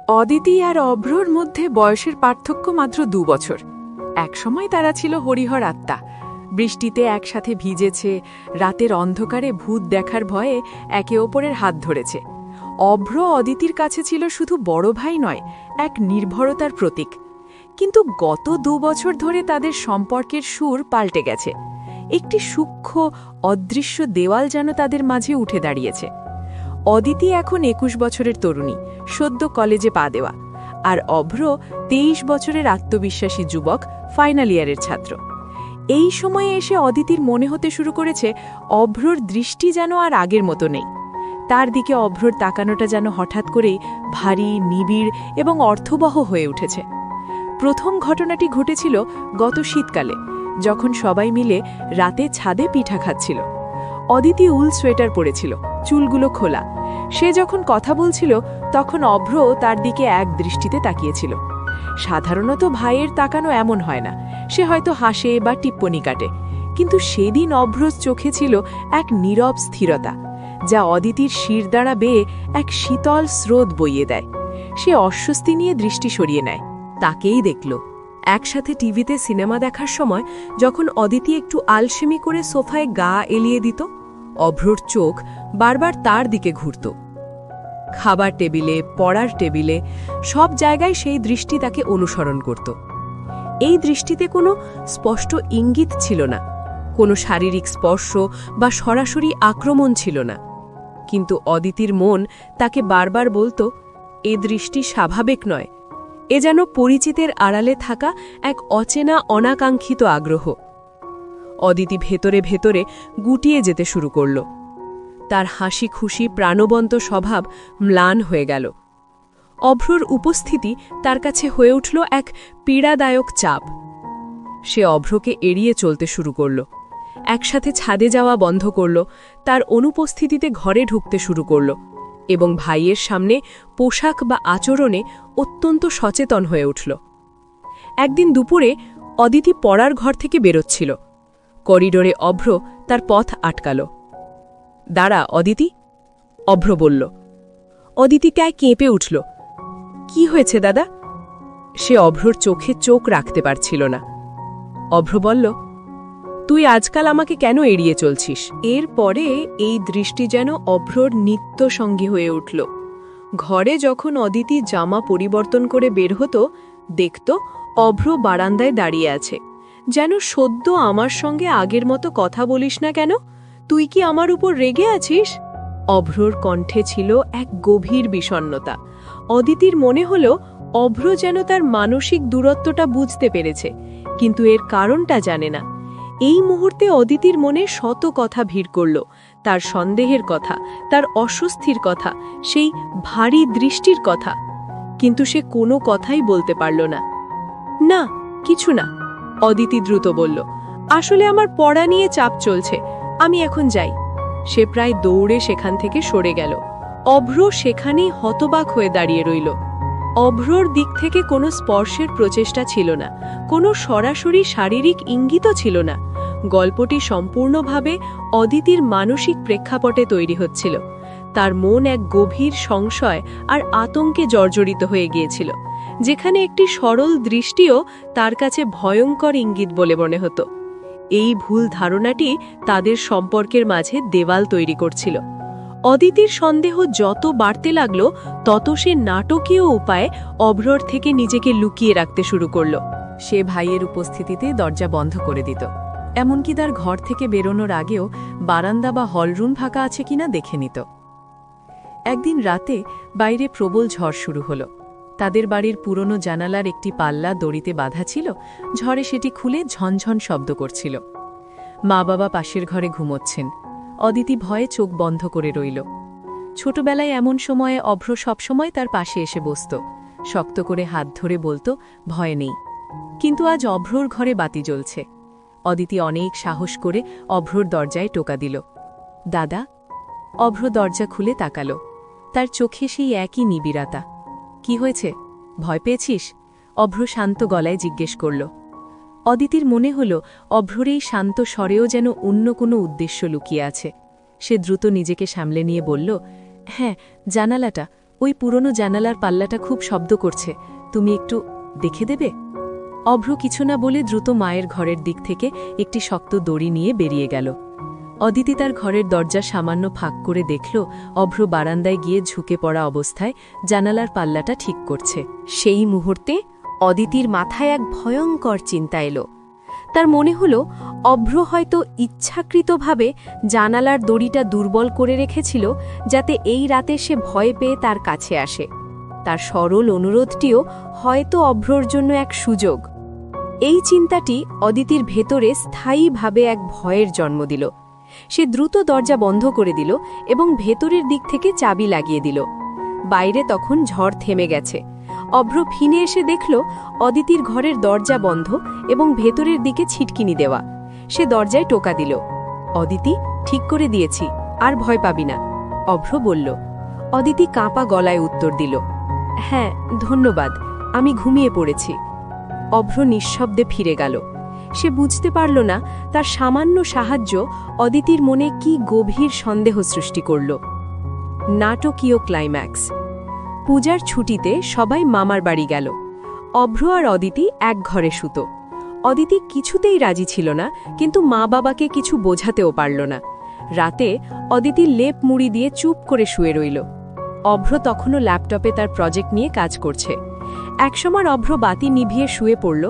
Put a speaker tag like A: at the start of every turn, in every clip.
A: অদিতি আর অভ্রর মধ্যে বয়সের পার্থক্য মাত্র 2 বছর। একসময় তারা ছিল হরিহর আত্মা। বৃষ্টিতে একসাথে ভিজেছে, রাতের অন্ধকারে ভূত দেখার ভয়ে একে অপরের হাত ধরেছে। অভ্র অদিতির কাছে ছিল শুধু বড় ভাই নয়, এক নির্ভরতার প্রতীক। কিন্তু গত 2 বছর ধরে তাদের সম্পর্কের সুর পাল্টে গেছে। একটি সূক্ষ্ম অদৃশ্য দেওয়াল যেন তাদের মাঝে উঠে দাঁড়িয়েছে। অদিতি এখন 21 বছরের তরুণী, সদ্য কলেজে পা দেওয়া, আর অভ্র 23 বছরের আত্মবিশ্বাসী যুবক, ফাইনাল ইয়ারের ছাত্র। এই সময়ে এসে অদিতির মনে হতে শুরু করেছে অভ্রর দৃষ্টি যেন আর আগের মতো নেই। তার দিকে অভ্রর তাকানোটা যেন হঠাৎ করেই ভারী, নিবিড় এবং অর্থবহ হয়ে উঠেছে। প্রথম ঘটনাটি ঘটেছিল গত শীতকালে, যখন সবাই মিলে রাতে ছাদে পিঠা খাচ্ছিল। অদিতি উল সোয়েটার পরেছিল, চুলগুলো খোলা। সে যখন কথা বলছিল তখন অভ্র তার দিকে এক দৃষ্টিতে তাকিয়েছিল। সাধারণত ভাইয়ের তাকানো এমন হয় না, সে হয়তো হাসে বা টিপ্পনি কাটে, কিন্তু সেদিন অভ্রর চোখে ছিল এক নীরব স্থিরতা, যা অদিতির শিরদাঁড়া বেয়ে এক শীতল স্রোত বইয়ে দেয়। সে অস্বস্তি নিয়ে দৃষ্টি সরিয়ে নেয়, তাকেই দেখল। একসাথে টিভিতে সিনেমা দেখার সময় যখন অদিতি একটু আলসেমি করে সোফায় গা এলিয়ে দিত, অভ্রর চোখ বারবার তার দিকে ঘুরত। খাবার টেবিলে, পড়ার টেবিলে, সব জায়গায় সেই দৃষ্টি তাকে অনুসরণ করত। এই দৃষ্টিতে কোনো স্পষ্ট ইঙ্গিত ছিল না, কোনো শারীরিক স্পর্শ বা সরাসরি আক্রমণ ছিল না, কিন্তু অদিতির মন তাকে বারবার বলতো, এ দৃষ্টি স্বাভাবিক নয়। এ যেন পরিচিতের আড়ালে থাকা এক অচেনা অনাকাঙ্ক্ষিত আগ্রহ। অদিতি ভেতরে ভেতরে গুটিয়ে যেতে শুরু করল। তার হাসি খুশি প্রাণবন্ত স্বভাব ম্লান হয়ে গেল। অভ্রর উপস্থিতি তার কাছে হয়ে উঠল এক পীড়াদায়ক চাপ। সে অভ্রকে এড়িয়ে চলতে শুরু করল, একসাথে ছাদে যাওয়া বন্ধ করল, তার অনুপস্থিতিতে ঘরে ঢুকতে শুরু করল এবং ভাইয়ের সামনে পোশাক বা আচরণে অত্যন্ত সচেতন হয়ে উঠল। একদিন দুপুরে অদিতি পড়ার ঘর থেকে বেরোচ্ছিল। করিডোরে অভ্র তার পথ আটকাল। দাঁড়া অদিতি, অভ্র বলল। অদিতি কেঁপে উঠল। কি হয়েছে দাদা? সে অভ্রর চোখে চোখ রাখতে পারছিল না। অভ্র বলল, তুই আজকাল আমাকে কেন এড়িয়ে চলছিস? এর পরে এই দৃষ্টি যেন অভ্রর নিত্য সঙ্গী হয়ে উঠল। ঘরে যখন অদিতি জামা পরিবর্তন করে বের হতো, দেখত অভ্র বারান্দায় দাঁড়িয়ে আছে, যেন সদ্য আমার সঙ্গে আগের মতো কথা বলিস না কেন? তুই কি আমার উপর রেগে আছিস? অভ্রর কণ্ঠে ছিল এক গভীর বিষণ্ণতা। অদিতির মনে হল অভ্র যেন তার মানসিক দূরত্বটা বুঝতে পেরেছে, কিন্তু এর কারণটা জানে না। এই মুহূর্তে অদিতির মনে শত কথা ভিড় করল, তার সন্দেহের কথা, তার অস্বস্তির কথা, সেই ভারী দৃষ্টির কথা, কিন্তু সে কোনো কথাই বলতে পারল না। না, কিছু না, অদিতি দ্রুত বলল। আসলে আমার পড়া নিয়ে চাপ চলছে, আমি এখন যাই। সে প্রায় দৌড়ে সেখান থেকে সরে গেল। অভ্র সেখানেই হতবাক হয়ে দাঁড়িয়ে রইল। অভ্রর দিক থেকে কোনো স্পর্শের প্রচেষ্টা ছিল না, কোনো সরাসরি শারীরিক ইঙ্গিতও ছিল না। গল্পটি সম্পূর্ণভাবে অদিতির মানসিক প্রেক্ষাপটে তৈরি হচ্ছিল। তার মন এক গভীর সংশয় আর আতঙ্কে জর্জরিত হয়ে গিয়েছিল, যেখানে একটি সরল দৃষ্টিও তার কাছে ভয়ঙ্কর ইঙ্গিত বলে মনে হতো। এই ভুল ধারণাটি তাদের সম্পর্কের মাঝে দেওয়াল তৈরি করছিল। অদিতির সন্দেহ যত বাড়তে লাগল, তত সে নাটকীয় উপায়ে অভ্রর থেকে নিজেকে লুকিয়ে রাখতে শুরু করল। সে ভাইয়ের উপস্থিতিতে দরজা বন্ধ করে দিত, এমনকি তার ঘর থেকে বেরোনোর আগেও বারান্দা বা হলরুম ফাঁকা আছে কিনা দেখে নিত। একদিন রাতে বাইরে প্রবল ঝড় শুরু হলো। তাদের বাড়ির পুরনো জানালার একটি পাল্লা দড়িতে বাঁধা ছিল, ঝড়ে সেটি খুলে ঝনঝন শব্দ করছিল। মা বাবা পাশের ঘরে ঘুমোচ্ছেন। অদিতি ভয়ে চোখ বন্ধ করে রইল। ছোটবেলায় এমন সময়ে অভ্র সবসময় তার পাশে এসে বসত, শক্ত করে হাত ধরে বলতো, ভয় নেই। কিন্তু আজ অভ্রর ঘরে বাতি জ্বলছে। অদিতি অনেক সাহস করে অভ্রর দরজায় টোকা দিল। দাদা। অভ্র দরজা খুলে তাকালো। তার চোখে সেই একই নিবিড়তা। কি হয়েছে, ভয় পেয়েছিস? অভ্র শান্ত গলায় জিজ্ঞেস করল। অদিতির মনে হল অভ্রর এই শান্ত স্বরেও যেন অন্য কোনো উদ্দেশ্য লুকিয়ে আছে। সে দ্রুত নিজেকে সামলে নিয়ে বলল, হ্যাঁ, জানালাটা ওই পুরনো জানালার পাল্লাটা খুব শব্দ করছে, তুমি একটু দেখে দেবে? অভ্র কিছু না বলে দ্রুত মায়ের ঘরের দিক থেকে একটি শক্ত দড়ি নিয়ে বেরিয়ে গেল। অদিতি তার ঘরের দরজা সামান্য ফাঁক করে দেখল অভ্র বারান্দায় গিয়ে ঝুঁকে পড়া অবস্থায় জানালার পাল্লাটা ঠিক করছে। সেই মুহূর্তে অদিতির মাথায় এক ভয়ঙ্কর চিন্তা এলো। তার মনে হল অভ্র হয়তো ইচ্ছাকৃতভাবে জানালার দড়িটা দুর্বল করে রেখেছিল, যাতে এই রাতে সে ভয় পেয়ে তার কাছে আসে। তার সরল অনুরোধটিও হয়তো অভ্রর জন্য এক সুযোগ। এই চিন্তাটি অদিতির ভেতরে স্থায়ীভাবে এক ভয়ের জন্ম দিল। সে দ্রুত দরজা বন্ধ করে দিল এবং ভেতরের দিক থেকে চাবি লাগিয়ে দিল। বাইরে তখন ঝড় থেমে গেছে। অভ্র ফিনে এসে দেখল অদিতির ঘরের দরজা বন্ধ এবং ভেতরের দিকে ছিটকিনি দেওয়া। সে দরজায় টোকা দিল। অদিতি, ঠিক করে দিয়েছি, আর ভয় পাবি না, অভ্র বলল। অদিতি কাঁপা গলায় উত্তর দিল, হ্যাঁ ধন্যবাদ, আমি ঘুমিয়ে পড়েছি। অভ্র নিঃশব্দে ফিরে গেল। সে বুঝতে পারল না তার সামান্য সাহায্য অদিতির মনে কি গভীর সন্দেহ সৃষ্টি করল। নাটকীয় ক্লাইম্যাক্স। পূজার ছুটিতে সবাই মামার বাড়ি গেল। অভ্র আর অদিতি এক ঘরে শুত। অদিতি কিছুতেই রাজি ছিল না, কিন্তু মা বাবাকে কিছু বোঝাতেও পারল না। রাতে অদিতি লেপ মুড়ি দিয়ে চুপ করে শুয়ে রইল। অভ্র তখনও ল্যাপটপে তার প্রজেক্ট নিয়ে কাজ করছে। একসময় অভ্র বাতি নিভিয়ে শুয়ে পড়ল।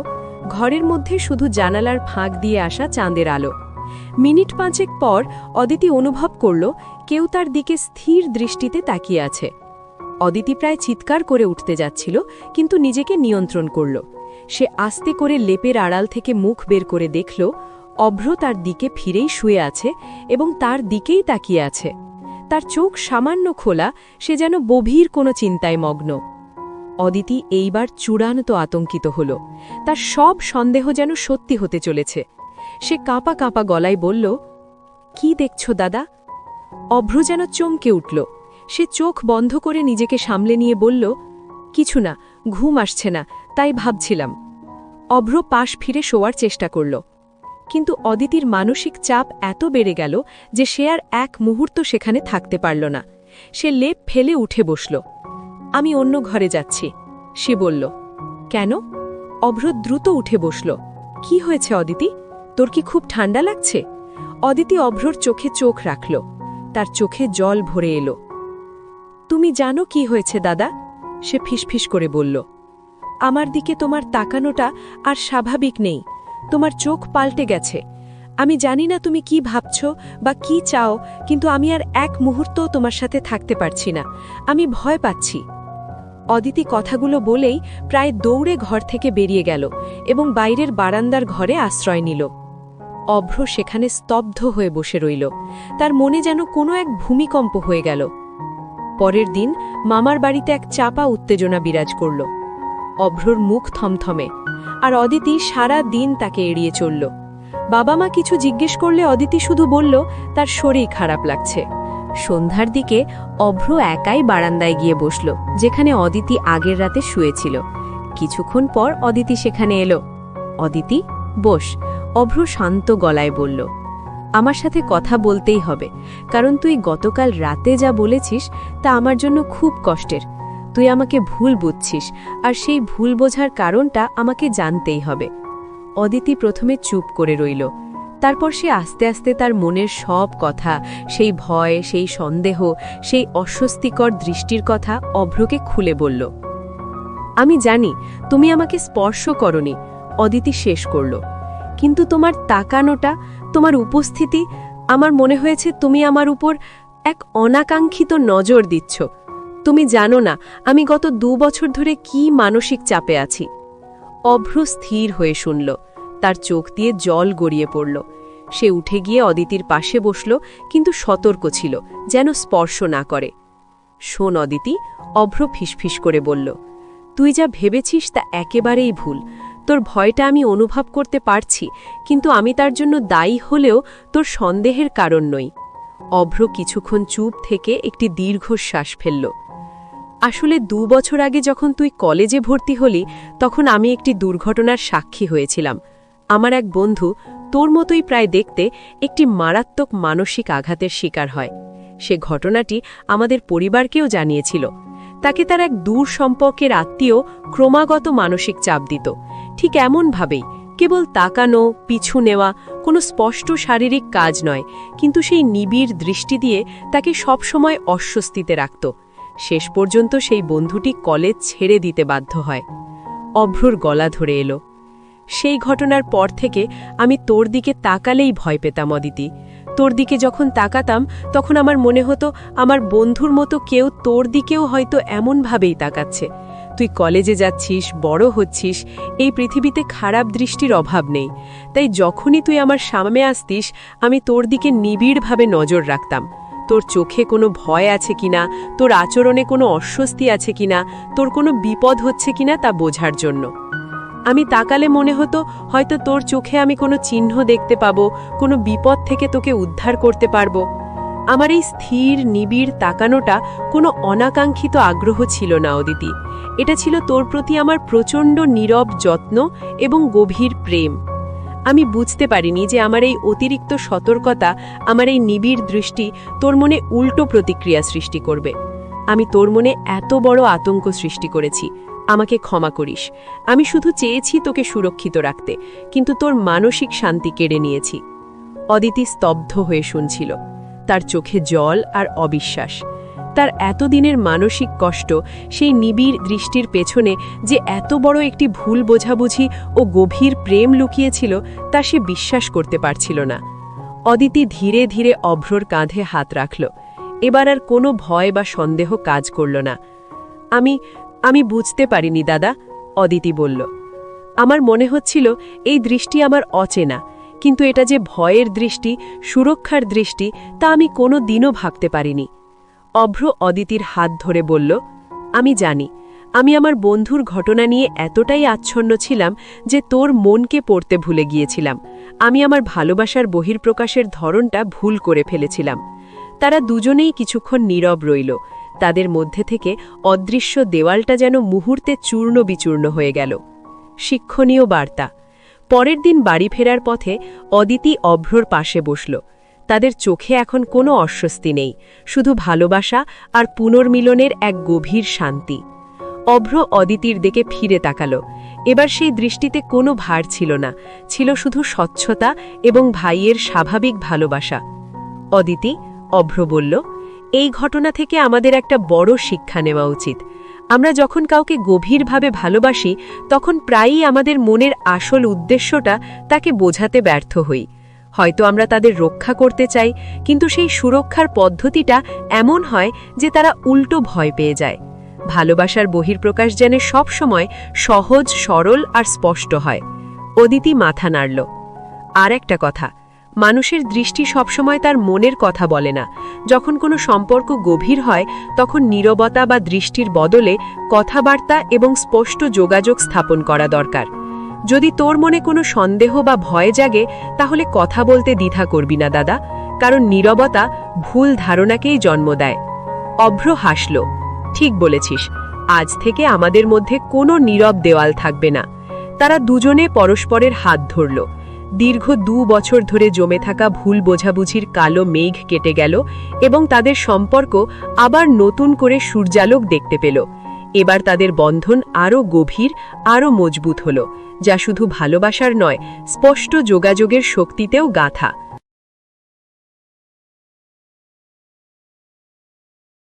A: ঘরের মধ্যে শুধু জানালার ফাঁক দিয়ে আসা চাঁদের আলো। মিনিট 5 পর অদিতি অনুভব করল কেউ তার দিকে স্থির দৃষ্টিতে তাকিয়ে আছে। অদিতি প্রায় চিৎকার করে উঠতে যাচ্ছিল, কিন্তু নিজেকে নিয়ন্ত্রণ করল। সে আস্তে করে লেপের আড়াল থেকে মুখ বের করে দেখল অভ্র তার দিকে ফিরেই শুয়ে আছে এবং তার দিকেই তাকিয়ে আছে। তার চোখ সামান্য খোলা, সে যেন গভীর কোনো চিন্তায় মগ্ন। অদিতি এইবার চূড়ান্ত আতঙ্কিত হল। তার সব সন্দেহ যেন সত্যি হতে চলেছে। সে কাঁপা কাঁপা গলায় বলল, কি দেখছো দাদা? অভ্র যেন চমকে উঠল। সে চোখ বন্ধ করে নিজেকে সামলে নিয়ে বলল, কিছু না, ঘুম আসছে না, তাই ভাবছিলাম। অভ্র পাশ ফিরে শোয়ার চেষ্টা করল, কিন্তু অদিতির মানসিক চাপ এত বেড়ে গেল যে সে আর এক মুহূর্ত সেখানে থাকতে পারল না। সে লেপ ফেলে উঠে বসল। আমি অন্য ঘরে যাচ্ছি, সে বলল। কেন? অভ্র দ্রুত উঠে বসল। কি হয়েছে অদিতি, তোর কি খুব ঠান্ডা লাগছে? অদিতি অভ্রর চোখে চোখ রাখল। তার চোখে জল ভরে এলো। তুমি জানো কি হয়েছে দাদা? সে ফিসফিস করে বলল। আমার দিকে তোমার তাকানোটা আর স্বাভাবিক নেই। তোমার চোখ পাল্টে গেছে। আমি জানি না তুমি কি ভাবছ বা কি চাও, কিন্তু আমি আর এক মুহূর্তও তোমার সাথে থাকতে পারছি না। আমি ভয় পাচ্ছি। অদিতি কথাগুলো বলেই প্রায় দৌড়ে ঘর থেকে বেরিয়ে গেল এবং বাইরের বারান্দার ঘরে আশ্রয় নিল। অভ্র সেখানে স্তব্ধ হয়ে বসে রইল। তার মনে যেন কোনো এক ভূমিকম্প হয়ে গেল। পরের দিন মামার বাড়িতে এক চাপা উত্তেজনা বিরাজ করল। অভ্রর মুখ থমথমে, আর অদিতি সারা দিন তাকে এড়িয়ে চলল। বাবা মা কিছু জিজ্ঞেস করলে অদিতি শুধু বলল তার শরীর খারাপ লাগছে। সন্ধ্যার দিকে অভ্র একাই বারান্দায় গিয়ে বসল, যেখানে অদিতি আগের রাতে শুয়েছিল। কিছুক্ষণ পর অদিতি সেখানে এলো। অদিতি, বস, অভ্র শান্ত গলায় বলল। আমার সাথে কথা বলতেই হবে, কারণ তুই গতকাল রাতে যা বলেছিস তা আমার জন্য খুব কষ্টের। তুই আমাকে ভুল বুঝছিস, আর সেই ভুল বোঝার কারণটা আমাকে জানতেই হবে। অদিতি প্রথমে চুপ করে রইল। তারপর সে আস্তে আস্তে তার মনের সব কথা, সেই ভয়, সেই সন্দেহ, সেই অস্বস্তিকর দৃষ্টির কথা অভ্রকে খুলে বলল। আমি জানি তুমি আমাকে স্পর্শ করনি, অদিতি শেষ করল, কিন্তু তোমার তাকানোটা, তোমার উপস্থিতি, আমার মনে হয়েছে তুমি আমার উপর এক অনাকাঙ্ক্ষিত নজর দিচ্ছ। তুমি জানো না আমি গত 2 বছর ধরে কি মানসিক চাপে আছি। অভ্র স্থির হয়ে শুনল। তার চোখ দিয়ে জল গড়িয়ে পড়ল। সে উঠে গিয়ে অদিতির পাশে বসল, কিন্তু সতর্ক ছিল যেন স্পর্শ না করে। শোন অদিতি, অভ্র ফিসফিস করে বলল, তুই যা ভেবেছিস তা একেবারেই ভুল। তোর ভয়টা আমি অনুভব করতে পারছি, কিন্তু আমি তার জন্য দায়ী হলেও তোর সন্দেহের কারণ নই। অভ্র কিছুক্ষণ চুপ থেকে একটি দীর্ঘশ্বাস ফেলল। আসলে 2 বছর আগে যখন তুই কলেজে ভর্তি হলি, তখন আমি একটি দুর্ঘটনার সাক্ষী হয়েছিলাম। আমার এক বন্ধু, তোর মতোই প্রায় দেখতে, একটি মারাত্মক মানসিক আঘাতের শিকার হয়। সে ঘটনাটি আমাদের পরিবারকেও জানিয়েছিল। তাকে তার এক দূর সম্পর্কের আত্মীয় ক্রমাগত মানসিক চাপ দিত, ঠিক এমনভাবেই, কেবল তাকানো, পিছু নেওয়া, কোনো স্পষ্ট শারীরিক কাজ নয়, কিন্তু সেই নিবিড় দৃষ্টি দিয়ে তাকে সবসময় অস্বস্তিতে রাখত। শেষ পর্যন্ত সেই বন্ধুটি কলেজ ছেড়ে দিতে বাধ্য হয়। অভ্রর গলা ধরে এলো। সেই ঘটনার পর থেকে আমি তোর দিকে তাকালেই ভয় পেতাম অদিতি। তোর দিকে যখন তাকাতাম তখন আমার মনে হতো আমার বন্ধুর মতো কেউ তোর দিকেও হয়তো এমনভাবেই তাকাচ্ছে। তুই কলেজে যাচ্ছিস, বড় হচ্ছিস, এই পৃথিবীতে খারাপ দৃষ্টির অভাব নেই। তাই যখনই তুই আমার সামনে আসতিস আমি তোর দিকে নিবিড়ভাবে নজর রাখতাম। তোর চোখে কোনো ভয় আছে কিনা, তোর আচরণে কোনো অস্বস্তি আছে কিনা, তোর কোনো বিপদ হচ্ছে কিনা তা বোঝার জন্য। আমি তাকালে মনে হতো হয়তো তোর চোখে আমি কোনো চিহ্ন দেখতে পাবো, কোনো বিপদ থেকে তোকে উদ্ধার করতে পারবো। আমার এই স্থির নিবিড় তাকানোটা কোনো অনাকাঙ্ক্ষিত আগ্রহ ছিল না অদিতি, এটা ছিল তোর প্রতি আমার প্রচণ্ড নীরব যত্ন এবং গভীর প্রেম। আমি বুঝতে পারিনি যে আমার এই অতিরিক্ত সতর্কতা, আমার এই নিবিড় দৃষ্টি তোর মনে উল্টো প্রতিক্রিয়া সৃষ্টি করবে। আমি তোর মনে এত বড় আতঙ্ক সৃষ্টি করেছি, আমাকে ক্ষমা করিস। আমি শুধু চেয়েছি তোকে সুরক্ষিত রাখতে, কিন্তু তোর মানসিক শান্তি কেড়ে নিয়েছি। অদিতি স্তব্ধ হয়ে শুনছিল, তার চোখে জল আর অবিশ্বাস। তার এতদিনের মানসিক কষ্ট, সেই নিবিড় দৃষ্টির পেছনে যে এত বড় একটি ভুল বোঝাবুঝি ও গভীর প্রেম লুকিয়েছিল তা সে বিশ্বাস করতে পারছিল না। অদিতি ধীরে ধীরে অভ্রর কাঁধে হাত রাখল। এবার আর কোনো ভয় বা সন্দেহ কাজ করল না। আমি বুঝতে পারিনি দাদা, অদিতি বলল। আমার মনে হচ্ছিল এই দৃষ্টি আমার অচেনা, কিন্তু এটা যে ভয়ের দৃষ্টি, সুরক্ষার দৃষ্টি, তা আমি কোনো দিনও ভাবতে পারিনি। অভ্র অদিতির হাত ধরে বলল, আমি জানি, আমি আমার বন্ধুর ঘটনা নিয়ে এতটাই আচ্ছন্ন ছিলাম যে তোর মনকে পড়তে ভুলে গিয়েছিলাম। আমি আমার ভালোবাসার বহির্প্রকাশের ধরনটা ভুল করে ফেলেছিলাম। তারা দুজনেই কিছুক্ষণ নীরব রইল। তাদের মধ্যে থেকে অদৃশ্য দেওয়ালটা যেন মুহূর্তে চূর্ণ বিচূর্ণ হয়ে গেল। শিক্ষণীয় বার্তা। পরের দিন বাড়ি ফেরার পথে অদিতি অভ্রর পাশে বসল। তাদের চোখে এখন কোনো অস্বস্তি নেই, শুধু ভালোবাসা আর পুনর্মিলনের এক গভীর শান্তি। অভ্র অদিতির দিকে ফিরে তাকাল। এবার সেই দৃষ্টিতে কোনো ভার ছিল না, ছিল শুধু স্বচ্ছতা এবং ভাইয়ের স্বাভাবিক ভালোবাসা। অদিতি, অভ্র বলল, এই ঘটনা থেকে আমাদের একটা বড় শিক্ষা নেওয়া উচিত। আমরা যখন কাউকে গভীরভাবে ভালোবাসি তখন প্রায়ই আমাদের মনের আসল উদ্দেশ্যটা তাকে বোঝাতে ব্যর্থ হই। হয়তো আমরা তাদের রক্ষা করতে চাই, কিন্তু সেই সুরক্ষার পদ্ধতিটা এমন হয় যে তারা উল্টো ভয় পেয়ে যায়। ভালোবাসার বহির্প্রকাশ যেন সবসময় সহজ, সরল আর স্পষ্ট হয়। অদিতি মাথা নাড়ল। আর একটা কথা, মানুষের দৃষ্টি সবসময় তার মনের কথা বলে না। যখন কোনো সম্পর্ক গভীর হয় তখন নীরবতা বা দৃষ্টির বদলে কথাবার্তা এবং স্পষ্ট যোগাযোগ স্থাপন করা দরকার। যদি তোর মনে কোনো সন্দেহ বা ভয় জাগে তাহলে কথা বলতে দ্বিধা করবি না দাদা, কারণ নীরবতা ভুল ধারণাকেই জন্ম দেয়। অভ্র হাসল। ঠিক বলেছিস, আজ থেকে আমাদের মধ্যে কোনো নীরব দেওয়াল থাকবে না। তারা দুজনে পরস্পরের হাত ধরল। দীর্ঘ 2 বছর ধরে জমে থাকা ভুল বোঝাবুঝির কালো মেঘ কেটে গেল এবং তাদের সম্পর্ক আবার নতুন করে সূর্যালোক দেখতে পেল। এবার তাদের বন্ধন আরও গভীর, আরও মজবুত হল, যা শুধু ভালোবাসার নয়, স্পষ্ট যোগাযোগের শক্তিতেও গাঁথা।